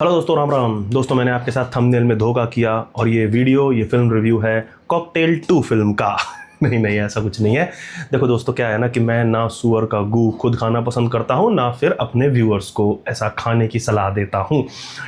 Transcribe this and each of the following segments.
Hello दोस्तों, राम राम। दोस्तों, मैंने आपके साथ थंबनेल में धोखा किया और ये फिल्म रिव्यू है कॉकटेल 2 फिल्म का। नहीं नहीं, ऐसा कुछ नहीं है। देखो दोस्तों, क्या है ना कि मैं ना सुअर का गू खुद खाना पसंद करता हूँ, ना फिर अपने व्यूअर्स को ऐसा खाने की सलाह देता हूँ।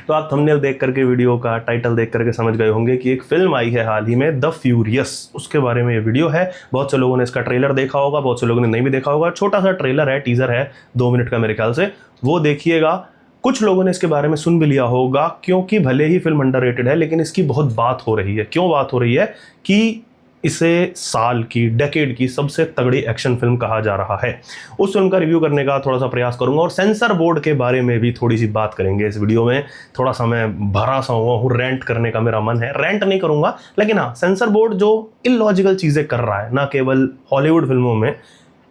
तो आप थंबनेल देख करके, वीडियो का टाइटल देख करके समझ गए होंगे कि एक फिल्म आई है हाल ही में, द फ्यूरियस। उसके बारे में ये वीडियो है। बहुत से लोगों ने इसका ट्रेलर देखा होगा, बहुत से लोगों ने नहीं भी देखा होगा। छोटा सा ट्रेलर है, टीजर है, 2 मिनट का मेरे ख्याल से। वो देखिएगा। कुछ लोगों ने इसके बारे में सुन भी लिया होगा, क्योंकि भले ही फिल्म अंडररेटेड है लेकिन इसकी बहुत बात हो रही है। क्यों बात हो रही है? कि इसे साल की, डेकेड की सबसे तगड़ी एक्शन फिल्म कहा जा रहा है। उस फिल्म का रिव्यू करने का थोड़ा सा प्रयास करूंगा और सेंसर बोर्ड के बारे में भी थोड़ी सी बात करेंगे इस वीडियो में। थोड़ा सा मैं भरा सा हुआ हूँ, रेंट करने का मेरा मन है। रेंट नहीं करूंगा, लेकिन हाँ, सेंसर बोर्ड जो इलॉजिकल चीजें कर रहा है, ना केवल हॉलीवुड फिल्मों में,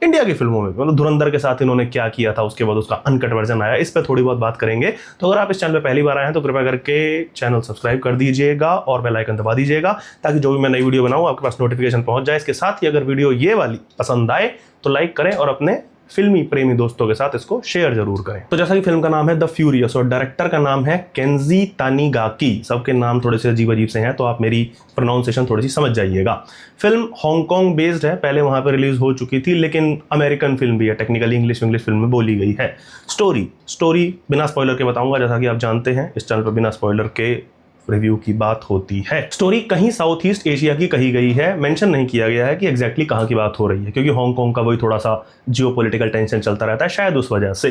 इंडिया की फिल्मों में, मतलब धुरंधर के साथ इन्होंने क्या किया था, उसके बाद उसका अनकट वर्जन आया, इस पर थोड़ी बहुत बात करेंगे। तो अगर आप इस चैनल पे पहली बार आए हैं तो कृपया करके चैनल सब्सक्राइब कर दीजिएगा और बेल आइकन दबा दीजिएगा, ताकि जो भी मैं नई वीडियो बनाऊं आपके पास नोटिफिकेशन पहुंच जाए। इसके साथ ही अगर वीडियो ये वाली पसंद आए तो लाइक करें और अपने फिल्मी प्रेमी दोस्तों के साथ इसको शेयर जरूर करें। तो जैसा कि फिल्म का नाम है द फ्यूरियस और डायरेक्टर का नाम है केंजी तानीगाकी। सबके नाम थोड़े से अजीब अजीब से हैं, तो आप मेरी प्रोनाउंसिएशन थोड़ी सी समझ जाइएगा। फिल्म हांगकांग बेस्ड है, पहले वहां पर रिलीज हो चुकी थी, लेकिन अमेरिकन फिल्म भी है, टेक्निकली इंग्लिश फिल्म में बोली गई है। स्टोरी बिना स्पॉइलर के बताऊंगा, जैसा कि आप जानते हैं इस चैनल पर बिना स्पॉइलर के रिव्यू की बात होती है। स्टोरी कहीं साउथ ईस्ट एशिया की कही गई है, मेंशन नहीं किया गया है कि एग्जैक्टली कहां की बात हो रही है, क्योंकि हांगकांग का वही थोड़ा सा जियोपॉलिटिकल टेंशन चलता रहता है, शायद उस वजह से।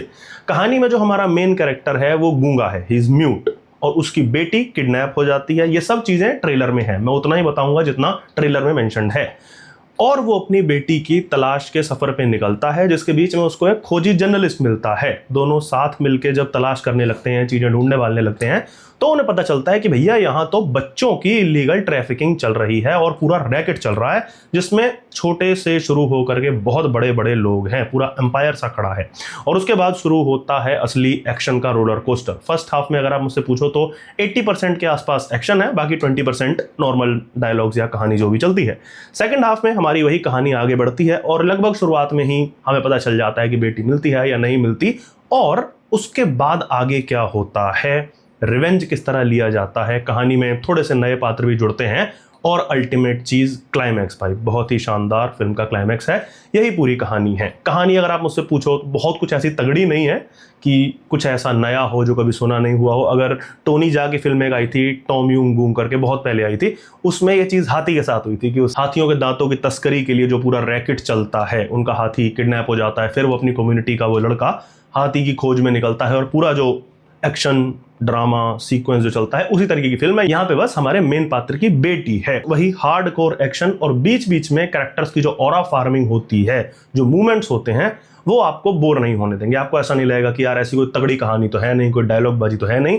कहानी में जो हमारा मेन कैरेक्टर है वो गूंगा है, ही इज म्यूट, और उसकी बेटी किडनैप हो जाती है। ये सब चीजें ट्रेलर में है, मैं उतना ही बताऊंगा जितना ट्रेलर में मेंशन है। और वो अपनी बेटी की तलाश के सफर पे निकलता है, जिसके बीच में उसको एक खोजी जर्नलिस्ट मिलता है। दोनों साथ मिलकर जब तलाश करने लगते हैं, चीजें ढूंढने वालने लगते हैं, तो उन्हें पता चलता है कि भैया यहाँ तो बच्चों की इलीगल ट्रैफिकिंग चल रही है और पूरा रैकेट चल रहा है, जिसमें छोटे से शुरू होकर के बहुत बड़े बड़े लोग हैं, पूरा एम्पायर सा खड़ा है। और उसके बाद शुरू होता है असली एक्शन का रोलर कोस्टर। फर्स्ट हाफ में अगर आप मुझसे पूछो तो 80% के आसपास एक्शन है, बाकी 20% नॉर्मल डायलॉग्स या कहानी जो भी चलती है। सेकंड हाफ में हमारी वही कहानी आगे बढ़ती है और लगभग शुरुआत में ही हमें पता चल जाता है कि बेटी मिलती है या नहीं मिलती, और उसके बाद आगे क्या होता है, रिवेंज किस तरह लिया जाता है। कहानी में थोड़े से नए पात्र भी जुड़ते हैं और अल्टीमेट चीज क्लाइमैक्स। भाई बहुत ही शानदार फिल्म का क्लाइमैक्स है। यही पूरी कहानी है। कहानी अगर आप मुझसे पूछो तो बहुत कुछ ऐसी तगड़ी नहीं है कि कुछ ऐसा नया हो जो कभी सुना नहीं हुआ हो। अगर टोनी जा की फिल्म एक आई थी, टॉम यूंग बूम करके, बहुत पहले आई थी, उसमें ये चीज हाथी के साथ हुई थी कि उस हाथियों के दांतों की तस्करी के लिए जो पूरा रैकेट चलता है, उनका हाथी किडनैप हो जाता है, फिर वो अपनी कम्युनिटी का वो लड़का हाथी की खोज में निकलता है और पूरा जो एक्शन ड्रामा सीक्वेंस जो चलता है, उसी तरीके की फिल्म है। यहाँ पे बस हमारे मेन पात्र की बेटी है, वही हार्डकोर एक्शन, और बीच बीच में कैरेक्टर्स की जो ऑरा फार्मिंग होती है, जो मूवमेंट्स होते हैं, वो आपको बोर नहीं होने देंगे। आपको ऐसा नहीं लगेगा कि यार ऐसी कोई तगड़ी कहानी तो है नहीं, कोई डायलॉग बाजी तो है नहीं।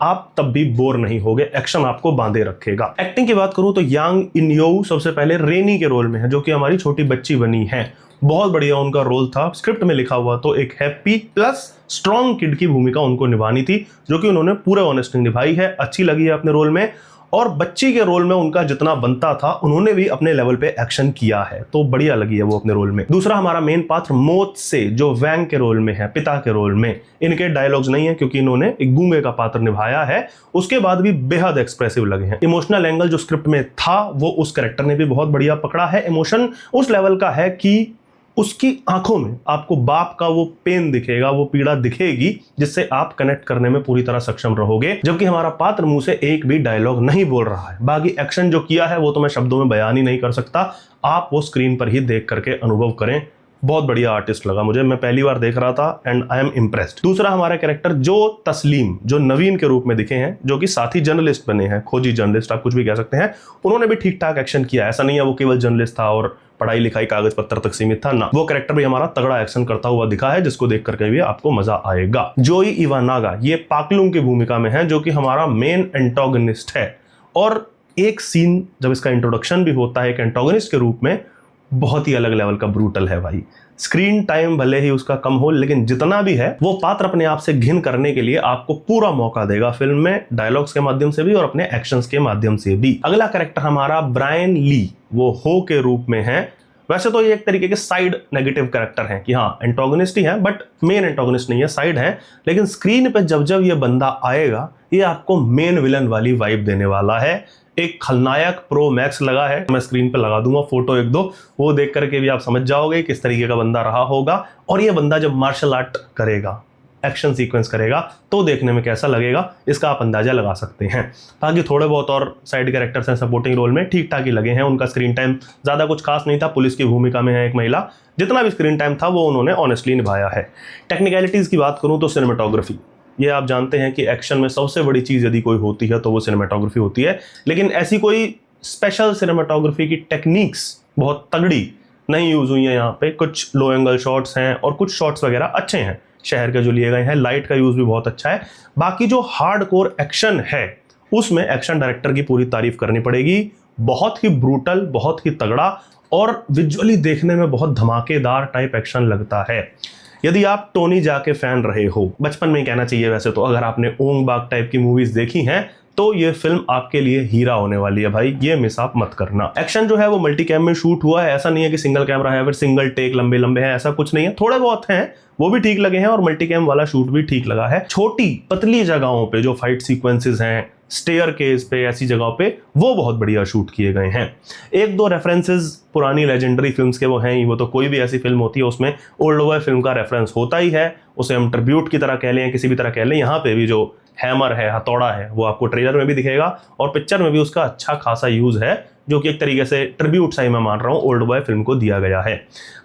आप तब भी बोर नहीं होगे, एक्शन आपको बांधे रखेगा। एक्टिंग की बात करूं तो यांग इन यो सबसे पहले रेनी के रोल में है, जो कि हमारी छोटी बच्ची बनी है। बहुत बढ़िया उनका रोल था। स्क्रिप्ट में लिखा हुआ तो एक हैप्पी प्लस स्ट्रॉन्ग किड की भूमिका उनको निभानी थी, जो कि उन्होंने पूरे ऑनेस्टली निभाई है। अच्छी लगी है अपने रोल में, और बच्ची के रोल में उनका जितना बनता था उन्होंने भी अपने लेवल पे एक्शन किया है, तो बढ़िया लगी है वो अपने रोल में। दूसरा हमारा मेन पात्र मोत से, जो वैंग के रोल में है, पिता के रोल में। इनके डायलॉग्स नहीं है क्योंकि इन्होंने एक गूंगे का पात्र निभाया है, उसके बाद भी बेहद एक्सप्रेसिव लगे हैं। इमोशनल एंगल जो स्क्रिप्ट में था वो उस कैरेक्टर ने भी बहुत बढ़िया पकड़ा है। इमोशन उस लेवल का है कि उसकी आंखों में आपको बाप का वो पेन दिखेगा, वो पीड़ा दिखेगी, जिससे आप कनेक्ट करने में पूरी तरह सक्षम रहोगे। जबकि हमारा पात्र मुंह से एक भी डायलॉग नहीं बोल रहा है। बाकी एक्शन जो किया है वो तो मैं शब्दों में बयान ही नहीं कर सकता, आप वो स्क्रीन पर ही देख करके अनुभव करें। बहुत बढ़िया आर्टिस्ट लगा मुझे, मैं पहली बार देख रहा था एंड आई एम इम्प्रेस्ड। दूसरा हमारा कैरेक्टर जो तस्लीम, जो नवीन के रूप में दिखे हैं, जो कि साथी जर्नलिस्ट बने हैं, खोजी जर्नलिस्ट आप कुछ भी कह सकते हैं, उन्होंने भी ठीक ठाक एक्शन किया। ऐसा नहीं है वो केवल जर्नलिस्ट था और पढ़ाई लिखाई कागज पत्तर तक सीमित था, ना, वो कैरेक्टर भी हमारा तगड़ा एक्शन करता हुआ दिखा है, जिसको देख करके भी आपको मजा आएगा। जोई इवानागा ये पाकलुंग की भूमिका में है, जो कि हमारा मेन एंटागनिस्ट है। और एक सीन जब इसका इंट्रोडक्शन भी होता है एक एंटागनिस्ट के रूप में, बहुत ही अलग लेवल का ब्रूटल है भाई। स्क्रीन टाइम भले ही उसका कम हो, लेकिन जितना भी है वो पात्र अपने आप से घिन करने के लिए आपको पूरा मौका देगा फिल्म में, डायलॉग्स के माध्यम से भी और अपने एक्शंस के माध्यम से भी। अगला कैरेक्टर हमारा ब्रायन ली, वो हो के रूप में है। वैसे तो ये एक तरीके के साइड नेगेटिव कैरेक्टर हैं कि हाँ एंटागोनिस्ट ही है बट मेन एंटागोनिस्ट नहीं है, साइड है। लेकिन स्क्रीन पे जब जब ये बंदा आएगा ये आपको मेन विलन वाली वाइब देने वाला है। एक खलनायक प्रो मैक्स लगा है, मैं स्क्रीन पे लगा दूंगा फोटो एक दो, वो देख करके भी आप समझ जाओगे किस तरीके का बंदा रहा होगा। और ये बंदा जब मार्शल आर्ट करेगा, एक्शन सीक्वेंस करेगा तो देखने में कैसा लगेगा इसका आप अंदाजा लगा सकते हैं। बाकी थोड़े बहुत और साइड कैरेक्टर्स हैं सपोर्टिंग रोल में, ठीक ठाक ही लगे हैं। उनका स्क्रीन टाइम ज़्यादा कुछ खास नहीं था, पुलिस की भूमिका में है एक महिला, जितना भी स्क्रीन टाइम था वो उन्होंने ऑनेस्टली निभाया है। टेक्निकलिटीज़ की बात करूँ तो सिनेमेटोग्राफी, ये आप जानते हैं कि एक्शन में सबसे बड़ी चीज़ यदि कोई होती है तो वो सिनेमेटोग्राफी होती है। लेकिन ऐसी कोई स्पेशल सिनेमेटोग्राफी की टेक्निक्स बहुत तगड़ी नहीं यूज़ हुई है यहाँ पे। कुछ लो एंगल शॉट्स हैं और कुछ शॉट्स वगैरह अच्छे हैं शहर के जो लिए गए हैं, लाइट का यूज़ भी बहुत अच्छा है। बाकी जो हार्ड कोर एक्शन है उसमें एक्शन डायरेक्टर की पूरी तारीफ करनी पड़ेगी। बहुत ही ब्रूटल, बहुत ही तगड़ा और विजुअली देखने में बहुत धमाकेदार टाइप एक्शन लगता है। यदि आप टोनी जा के फैन रहे हो, बचपन में ही कहना चाहिए वैसे तो, अगर आपने ओंग बाग टाइप की मूवीज देखी हैं तो ये फिल्म आपके लिए हीरा होने वाली है भाई, ये मिस आप मत करना। एक्शन जो है वो मल्टी कैम में शूट हुआ है, ऐसा नहीं है कि सिंगल कैमरा है फिर सिंगल टेक लंबे लंबे हैं, ऐसा कुछ नहीं है। थोड़े बहुत हैं वो भी ठीक लगे हैं और मल्टी कैम वाला शूट भी ठीक लगा है। छोटी पतली जगहों पे जो फाइट सीक्वेंसेस हैं, स्टेयर केस पे, ऐसी जगहों पे वो बहुत बढ़िया शूट किए गए हैं। एक दो रेफरेंसेस पुरानी लेजेंडरी फिल्म्स के वो हैं ही, वो तो कोई भी ऐसी फिल्म होती है उसमें ओल्ड बॉय फिल्म का रेफरेंस होता ही है, उसे हम ट्रिब्यूट की तरह कह लें, किसी भी तरह कह लें। यहाँ पे भी जो हैमर है, हथौड़ा है, वो आपको ट्रेलर में भी दिखेगा और पिक्चर में भी उसका अच्छा खासा यूज है, जो कि एक तरीके से ट्रिब्यूट सा ही मैं मान रहा हूँ ओल्ड बॉय फिल्म को दिया गया है।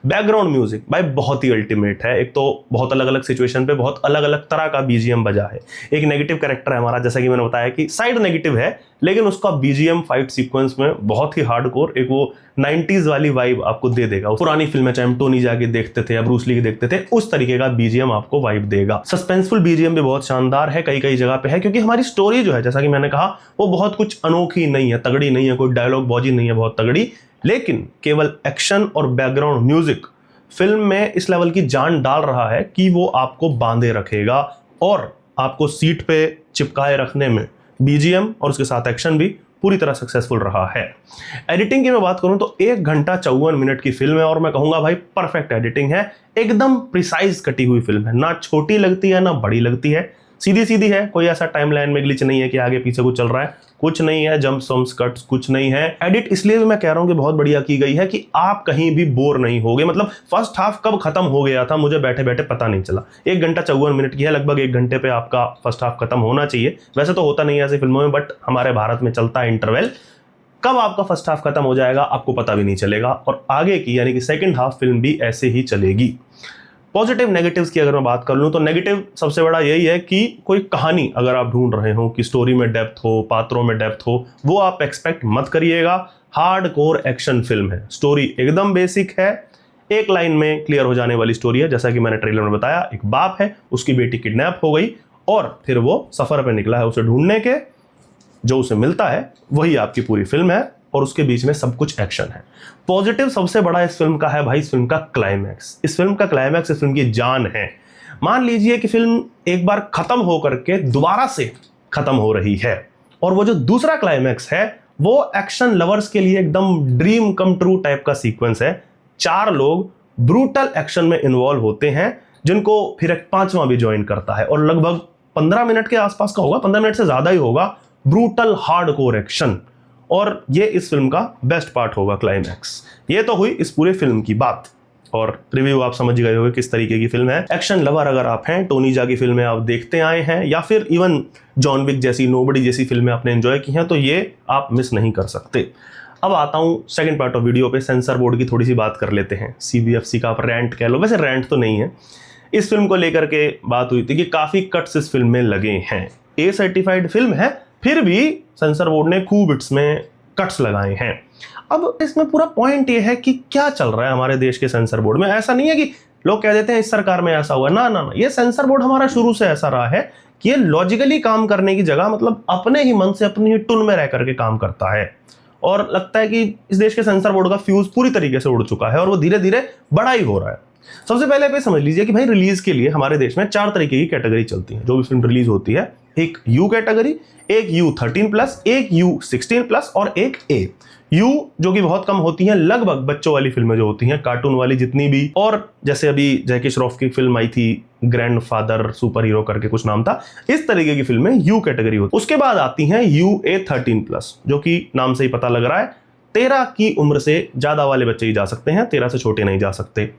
बैकग्राउंड म्यूजिक भाई बहुत ही अल्टीमेट है। एक तो बहुत अलग अलग सिचुएशन पे बहुत अलग अलग तरह का बीजीएम बजा है। एक नेगेटिव कैरेक्टर है हमारा, जैसा कि मैंने बताया कि साइड नेगेटिव है, लेकिन उसका बीजीएम फाइट सीक्वेंस में बहुत ही हार्डकोर एक वो 90s वाली वाइब आपको दे देगा। पुरानी फिल्में चाहे हम टोनी जा के देखते थे या ब्रूस ली की देखते थे, उस तरीके का बीजीएम आपको वाइब देगा। सस्पेंसफुल बीजीएम भी बहुत शानदार है, कई कई जगह पे है, क्योंकि हमारी स्टोरी जो है जैसा कि मैंने कहा वो बहुत कुछ अनोखी नहीं है, तगड़ी नहीं है, कोई डायलॉग बॉजी नहीं है बहुत तगड़ी, लेकिन केवल एक्शन और बैकग्राउंड म्यूजिक फिल्म में इस लेवल की जान डाल रहा है कि वो आपको बांधे रखेगा और आपको सीट पे चिपकाए रखने में बीजीएम और उसके साथ एक्शन भी पूरी तरह सक्सेसफुल रहा है। एडिटिंग की मैं बात करूं तो 1 घंटा 54 मिनट की फिल्म है और मैं कहूंगा भाई परफेक्ट एडिटिंग है, एकदम प्रिसाइज कटी हुई फिल्म है, ना छोटी लगती है ना बड़ी लगती है, सीधी सीधी है। कोई ऐसा टाइमलाइन में ग्लिच नहीं है कि आगे पीछे कुछ चल रहा है, कुछ नहीं है, जंप सम्स कट्स कुछ नहीं है। एडिट इसलिए भी मैं कह रहा हूं कि बहुत बढ़िया की गई है कि आप कहीं भी बोर नहीं होगे। मतलब फर्स्ट हाफ कब खत्म हो गया था मुझे बैठे बैठे पता नहीं चला। 1 घंटा 54 मिनट की है, लगभग 1 घंटे पे आपका फर्स्ट हाफ खत्म होना चाहिए। वैसे तो होता नहीं है ऐसी फिल्मों में, बट हमारे भारत में चलता है इंटरवल, कब आपका फर्स्ट हाफ खत्म हो जाएगा आपको पता भी नहीं चलेगा और आगे की यानी कि सेकंड हाफ फिल्म भी ऐसे ही चलेगी। पॉजिटिव नेगेटिव्स की अगर मैं बात कर लूं तो नेगेटिव सबसे बड़ा यही है कि कोई कहानी अगर आप ढूंढ रहे हो कि स्टोरी में डेप्थ हो, पात्रों में डेप्थ हो, वो आप एक्सपेक्ट मत करिएगा। हार्ड कोर एक्शन फिल्म है, स्टोरी एकदम बेसिक है, एक लाइन में क्लियर हो जाने वाली स्टोरी है। जैसा कि मैंने ट्रेलर में बताया, एक बाप है, उसकी बेटी किडनैप हो गई और फिर वो सफर पर निकला है उसे ढूंढने के, जो उसे मिलता है वही आपकी पूरी फिल्म है और उसके बीच में सब कुछ एक्शन है। पॉजिटिव सबसे बड़ा इस फिल्म का है भाई इस फिल्म का क्लाइमैक्स। इस फिल्म का क्लाइमैक्स इस फिल्म की जान है। मान लीजिए कि फिल्म एक बार खत्म होकर के दोबारा से खत्म हो रही है और वो जो दूसरा क्लाइमैक्स है वो एक्शन लवर्स के लिए एकदम ड्रीम कम ट्रू टाइप का सीक्वेंस है। 4 लोग ब्रूटल एक्शन में इन्वॉल्व होते हैं जिनको फिर एक 5वां भी ज्वाइन करता है और लगभग 15 मिनट के आसपास का होगा, 15 मिनट से ज्यादा ही होगा, ब्रूटल हार्डकोर एक्शन। और ये इस फिल्म का बेस्ट पार्ट होगा क्लाइमैक्स। ये तो हुई इस पूरे फिल्म की बात और रिव्यू आप समझ गए होंगे किस तरीके की फिल्म है। एक्शन लवर अगर आप हैं, टोनी जा की फिल्में आप देखते आए हैं या फिर इवन जॉन विक जैसी, नोबडी जैसी फिल्में आपने एंजॉय की हैं, तो ये आप मिस नहीं कर सकते। अब आता हूँ सेकंड पार्ट ऑफ वीडियो पे, सेंसर बोर्ड की थोड़ी सी बात कर लेते हैं। सीबीएफसी का आप रेंट कह लो, वैसे रेंट तो नहीं है। इस फिल्म को लेकर के बात हुई थी कि काफ़ी कट्स इस फिल्म में लगे हैं। ए सर्टिफाइड फिल्म है, फिर भी सेंसर बोर्ड ने खूब इट्स में कट्स लगाए हैं। अब इसमें पूरा पॉइंट ये है कि क्या चल रहा है हमारे देश के सेंसर बोर्ड में। ऐसा नहीं है कि लोग कह देते हैं इस सरकार में ऐसा हुआ, ना ना ना, ये सेंसर बोर्ड हमारा शुरू से ऐसा रहा है कि ये लॉजिकली काम करने की जगह मतलब अपने ही मन से अपनी ही टुन में रह करके काम करता है। और लगता है कि इस देश के सेंसर बोर्ड का फ्यूज पूरी तरीके से उड़ चुका है और वो धीरे धीरे बड़ा ही हो रहा है। सबसे पहले पे समझ लीजिए कि भाई रिलीज के लिए हमारे देश में 4 तरीके की कैटेगरी चलती है। जो भी फिल्म रिलीज होती है, एक U कैटेगरी, एक U13+, एक U16+, और एक A। U जो कि बहुत कम होती हैं, लगभग बच्चों वाली फिल्में जो होती हैं, कार्टून वाली जितनी भी, और जैसे अभी जैकी श्रॉफ की फिल्म आई थी ग्रैंडफादर सुपर हीरो करके कुछ नाम था, इस तरीके की फिल्में U कैटेगरी होती। उसके बाद आती हैं UA13+, जो कि नाम से ही पता लग रहा है 13 की उम्र से ज्यादा वाले बच्चे ही जा सकते हैं, 13 से छोटे नहीं जा सकते।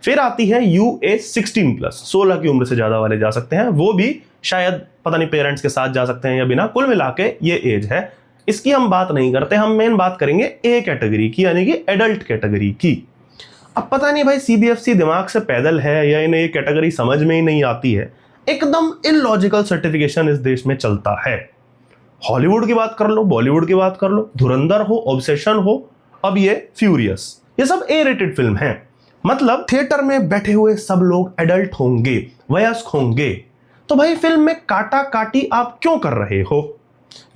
फिर आती है UA16+, 16 की उम्र से ज्यादा वाले जा सकते हैं, वो भी शायद पता नहीं पेरेंट्स के साथ जा सकते हैं या बिना, कुल मिला के ये एज है। इसकी हम बात नहीं करते, हम मेन बात करेंगे ए कैटेगरी की, यानी कि एडल्ट कैटेगरी की। अब पता नहीं भाई CBFC दिमाग से पैदल है या इन्हें ये कैटेगरी समझ में ही नहीं आती है, एकदम इलॉजिकल सर्टिफिकेशन इस देश में चलता है। हॉलीवुड की बात कर लो, बॉलीवुड की बात कर लो, धुरंधर हो, ऑब्सेशन हो, अब ये फ्यूरियस, ये सब ए रेटेड फिल्म है। मतलब थिएटर में बैठे हुए सब लोग एडल्ट होंगे, वयस्क होंगे, तो भाई फिल्म में काटा काटी आप क्यों कर रहे हो?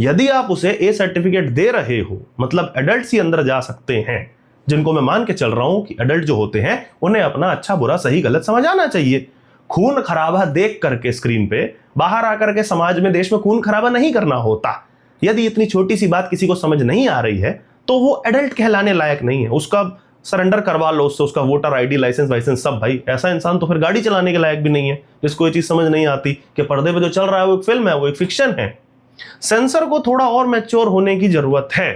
यदि आप उसे ए सर्टिफिकेट दे रहे हो, मतलब एडल्ट ही अंदर जा सकते हैं, जिनको मैं मान के चल रहा हूं कि एडल्ट जो होते हैं उन्हें अपना अच्छा बुरा सही गलत समझ आना चाहिए। खून खराबा देख करके स्क्रीन पे बाहर आकर के समाज में, देश में खून खराबा नहीं करना होता। यदि इतनी छोटी सी बात किसी को समझ नहीं आ रही है तो वो एडल्ट कहलाने लायक नहीं है। उसका सरेंडर करवा लो उससे, उसका वोटर ID, लाइसेंस वाइसेंस सब। भाई ऐसा इंसान तो फिर गाड़ी चलाने के लायक भी नहीं है, जिसको ये चीज समझ नहीं आती कि पर्दे पे जो चल रहा है वो एक फिल्म है, वो एक फिक्शन है। सेंसर को थोड़ा और मैच्योर होने की जरूरत है,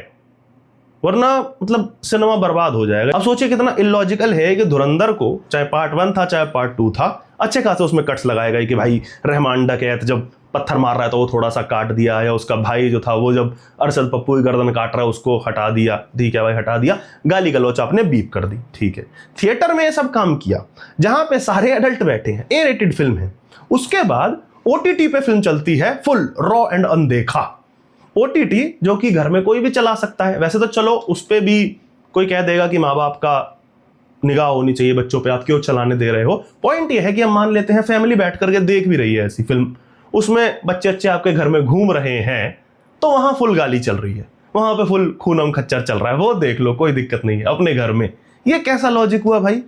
वरना मतलब सिनेमा बर्बाद हो जाएगा। अब सोचिए कितना इलॉजिकल है कि धुरंधर को, चाहे पार्ट 1 था चाहे पार्ट 2 था, अच्छे खासे उसमें कट्स लगाए गए कि भाई रहमान डकैत जब पत्थर मार रहा है तो वो थोड़ा सा काट दिया, या उसका भाई जो था वो जब अरशद पप्पू की गर्दन काट रहा है उसको हटा दिया, ठीक है भाई हटा दिया, गाली गलौच आपने बीप कर दी, ठीक है। थिएटर में ये सब काम किया जहां पे सारे एडल्ट बैठे हैं, ए रेटेड फिल्म है। उसके बाद OTT पे फिल्म चलती है फुल रॉ एंड अनदेखा। OTT जो कि घर में कोई भी चला सकता है, वैसे तो चलो उस पे भी कोई कह देगा कि माँ बाप का निगाह होनी चाहिए बच्चों पे, आप क्यों चलाने दे रहे हो। पॉइंट ये है कि हम मान लेते हैं फैमिली बैठ करके देख भी रही है ऐसी फिल्म, उसमें बच्चे अच्छे आपके घर में घूम रहे हैं, तो वहां फुल गाली चल रही है, वहां पे फुल खूनम खच्चर चल रहा है, वो देख लो, कोई दिक्कत नहीं है अपने घर में। ये कैसा लॉजिक हुआ भाई?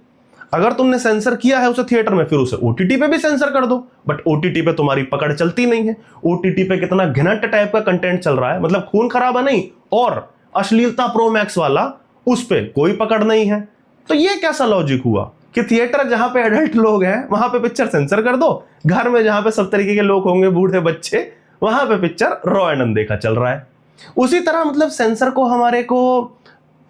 अगर तुमने सेंसर किया है उसे थिएटर में, फिर उसे OTT पे भी सेंसर कर दो। बट OTT पे तुम्हारी पकड़ चलती नहीं है। OTT पे कितना घिनट टाइप का कंटेंट चल रहा है, मतलब खून खराबा नहीं और अश्लीलता प्रो मैक्स वाला, उस पे कोई पकड़ नहीं है। तो ये कैसा लॉजिक हुआ कि थिएटर जहां पे एडल्ट लोग हैं वहां पे पिक्चर सेंसर कर दो, घर में जहां पे सब तरीके के लोग होंगे, बूढ़े बच्चे, वहां पे पिक्चर रॉ एंड अनदेखा चल रहा है। उसी तरह मतलब सेंसर को हमारे को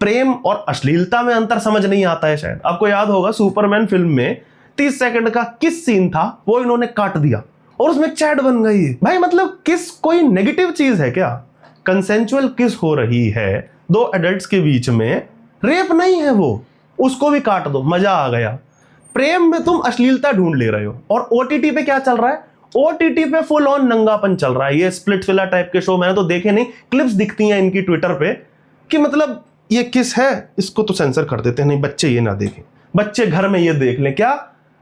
प्रेम और अश्लीलता में अंतर समझ नहीं आता है। शायद आपको याद होगा सुपरमैन फिल्म में 30 सेकंड का किस सीन था, वो इन्होंने काट दिया और उसमें चैट बन गई। भाई मतलब किस कोई नेगेटिव चीज है क्या? कंसेंचुअल किस हो रही है दो एडल्ट्स के बीच में, रेप नहीं है वो, उसको भी काट दो, मजा आ गया। प्रेम में तुम अश्लीलता ढूंढ ले रहे हो। और OTT पे क्या चल रहा है? OTT पे फुल ऑन नंगापन चल रहा है। ये स्प्लिट्सविला टाइप के शो मैंने तो देखे नहीं, क्लिप्स दिखती हैं इनकी ट्विटर पे कि मतलब ये किस है, इसको तो सेंसर कर देते हैं, नहीं बच्चे ये ना देखें, बच्चे घर में ये देख लें। क्या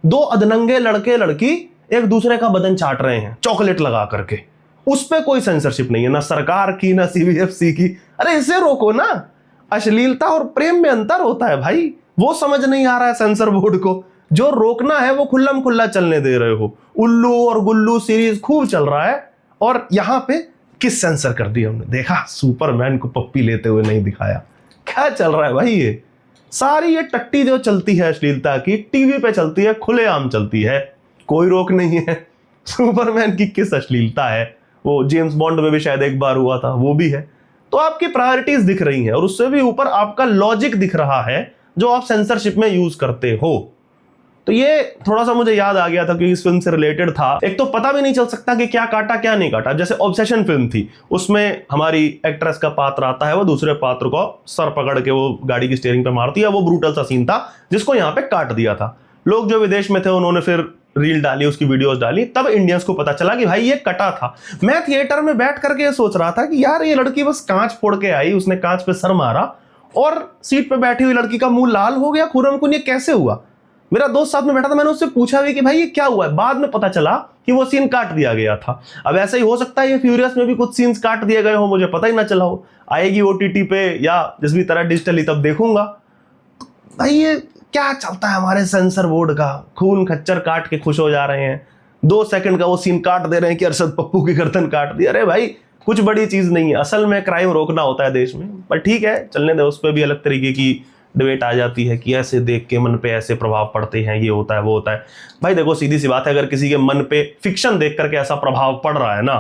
दो अधनंगे लड़के लड़की एक दूसरे का बदन चाट रहे हैं चॉकलेट लगा करके, उस पे कोई सेंसरशिप नहीं है, ना सरकार की ना CBFC की। अरे इसे रोको ना। अश्लीलता और प्रेम में अंतर होता है भाई, वो समझ नहीं आ रहा है सेंसर बोर्ड को। जो रोकना है वो खुल्लम खुल्ला चलने दे रहे हो। उल्लू और गुल्लू सीरीज खूब चल रहा है और यहां पे किस सेंसर कर दिया हमने, देखा सुपरमैन को पप्पी लेते हुए नहीं दिखाया। क्या चल रहा है भाई? ये सारी ये टट्टी जो चलती है अश्लीलता की, टीवी पे चलती है, खुलेआम चलती है, कोई रोक नहीं है। सुपरमैन की किस अश्लीलता है, वो जेम्स बॉन्ड में भी शायद एक बार हुआ था, वो भी है। तो आपकी प्रायोरिटीज दिख रही हैं और उससे भी ऊपर आपका लॉजिक दिख रहा है जो आप सेंसरशिप में यूज करते हो। तो ये थोड़ा सा मुझे याद आ गया था क्योंकि इस फिल्म से रिलेटेड था। एक तो पता भी नहीं चल सकता कि क्या काटा क्या नहीं काटा। जैसे ऑब्सेशन फिल्म थी, उसमें हमारी एक्ट्रेस का पात्र आता है, वो दूसरे पात्र को सर पकड़ के वो गाड़ी की स्टीयरिंग पे मारती है, वो ब्रूटल सा सीन था जिसको यहाँ पे काट दिया था। लोग जो विदेश में थे उन्होंने फिर रील डाली, उसकी वीडियोस डाली, तब इंडियंस को पता चला कि भाई ये कटा था। मैं थिएटर में बैठ करके सोच रहा था कि यार ये लड़की बस कांच फोड़ के आई, उसने कांच पे सर मारा और सीट पे बैठी हुई लड़की का मुंह लाल हो गया, खून खून, ये कैसे हुआ? मेरा दोस्त साथ में बैठा था, मैंने उससे पूछा भी कि भाई ये क्या हुआ है। बाद में पता चला कि वो सीन काट दिया गया था। अब ऐसा ही हो सकता है ये फ्यूरियस में भी कुछ सीन्स काट दिए गए हो, मुझे पता ही ना चला हो। आएगी OTT पे या जिस भी तरह डिजिटली तब देखूंगा। भाई ये क्या चलता है हमारे सेंसर बोर्ड का? खून खच्चर काट के खुश हो जा रहे हैं, 2 सेकंड का वो सीन काट दे रहे हैं कि अरशद पप्पू की गर्दन काट दी। अरे भाई कुछ बड़ी चीज नहीं है, असल में क्राइम रोकना होता है देश में। पर ठीक है, चलने दे, उस पर भी अलग तरीके की डिबेट आ जाती है कि ऐसे देख के मन पे ऐसे प्रभाव पड़ते हैं, ये होता है वो होता है। भाई देखो सीधी सी बात है, अगर किसी के मन पे फिक्शन देख करके ऐसा प्रभाव पड़ रहा है ना,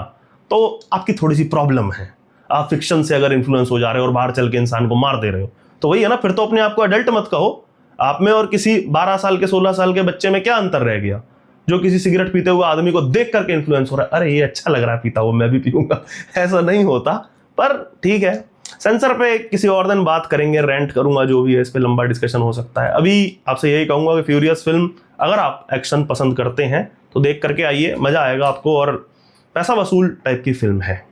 तो आपकी थोड़ी सी प्रॉब्लम है। आप फिक्शन से अगर इन्फ्लुएंस हो जा रहे हो और बाहर चल के इंसान को मार दे रहे हो, तो वही है ना, फिर तो अपने आप को अडल्ट मत कहो। आप में और किसी 12 साल के 16 साल के बच्चे में क्या अंतर रह गया, जो किसी सिगरेट पीते हुए आदमी को देख करके इन्फ्लुएंस हो रहा है, अरे ये अच्छा लग रहा है पीता हुआ, मैं भी पीऊंगा। ऐसा नहीं होता। पर ठीक है, सेंसर पे किसी और दिन बात करेंगे, रेंट करूंगा, जो भी है, इस पे लंबा डिस्कशन हो सकता है। अभी आपसे यही कहूंगा कि फ्यूरियस फिल्म, अगर आप एक्शन पसंद करते हैं तो देख करके आइए, मजा आएगा आपको, और पैसा वसूल टाइप की फिल्म है।